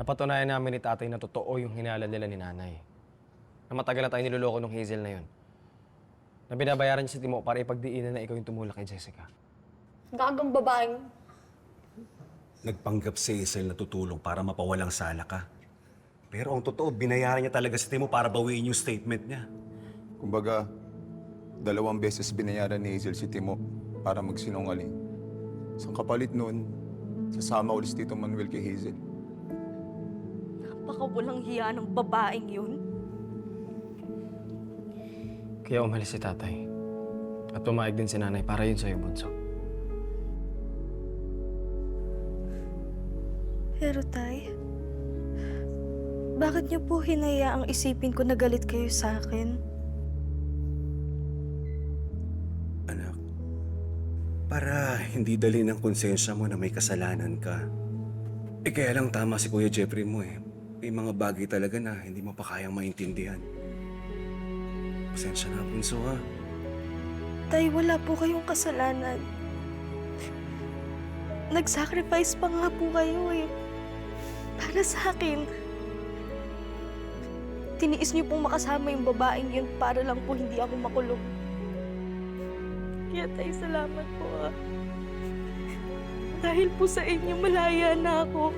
Napatunayan namin ni tatay na totoo yung hinala nila ni nanay. Na matagal na tayo niloloko ng Hazel na yun. Na binabayaran niya si Timo para ipagdiinan na ikaw yung tumulak kay Jessica. Gagang babaeng. Nagpanggap si Hazel na tutulong para mapawalang sala ka. Pero ang totoo, binayaran niya talaga si Timo para bawiin yung statement niya. Kumbaga, 2 beses binayaran ni Hazel si Timo para magsinungaling. Sa kapalit nun, sasama ulit si Tito Manuel kay Hazel. Baka walang hiya ng babaeng yun. Kaya umalis si tatay. At pumayag din si nanay para yun sa'yo, bunso. Pero tay, bakit niyo po hinayaang isipin ko na galit kayo sa akin? Anak, para hindi dali ng konsensya mo na may kasalanan ka. Kaya lang tama si Kuya Jeffrey mo eh. May mga bagay talaga na hindi mo pa kayang maintindihan. Pasensya na, bunso ha. Tay, wala po kayong kasalanan. Nag-sacrifice pa nga po kayo eh. Para sa akin. Tiniis niyo pong makasama yung babaeng yun para lang po hindi ako makulong. Kaya tay, salamat po ah. Dahil po sa inyo, malaya na ako.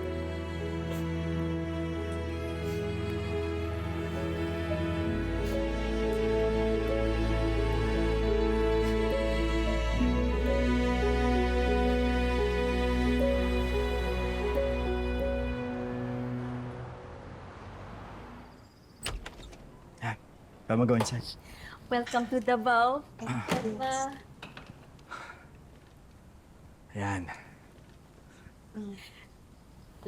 Paano magawin siya? Welcome to Davao. Ayan.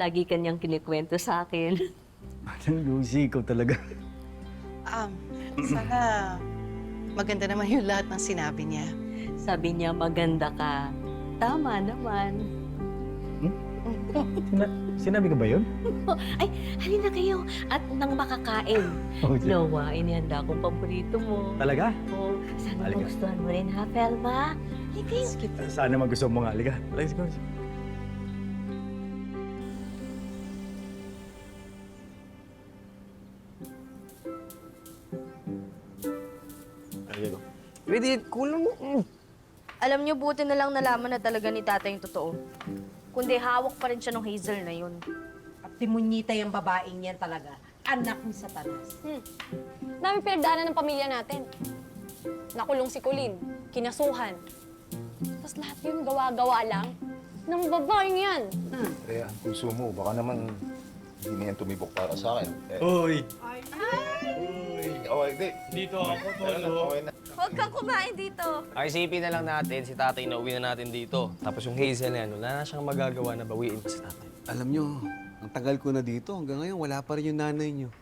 Lagi kanyang kinikwento sa akin. Anong Lucy, ikaw talaga. Sana maganda naman yung lahat ng sinabi niya. Sabi niya, maganda ka. Tama naman. Sinabi ko ba yun? Ay, halina kayo. At nang makakain. Oh, Noah, inihanda kong paborito mo. Talaga? Oh, sana Halika. magustuhan mo rin ha, Pelma? Halika kayo. Sana magustuhan mo nga. Halika. Let's go. Ayun. Pwede, kulang mo. Alam niyo, buti na lang nalaman na talaga ni tatay yung totoo. Kundi hawak pa rin siya ng Hazel na yun. At timunyita yung babaeng yan talaga. Anak ni Satanas. Dami pinagdaanan ng pamilya natin. Nakulong si Colleen, kinasuhan. Tapos lahat yun gawa-gawa lang ng babaeng yan. Kaya, kung sumo, baka naman hindi na yan tumibok para sa akin. Uy! Okay, di. Dito ako, Okay na. Huwag kang kumain dito. Ay, isipin na lang natin, si tatay na uwi na natin dito. Tapos yung Hazel na yan, wala na siyang magagawa na bawiin pa si tatay. Alam nyo, ang tagal ko na dito. Hanggang ngayon, wala pa rin yung nanay nyo.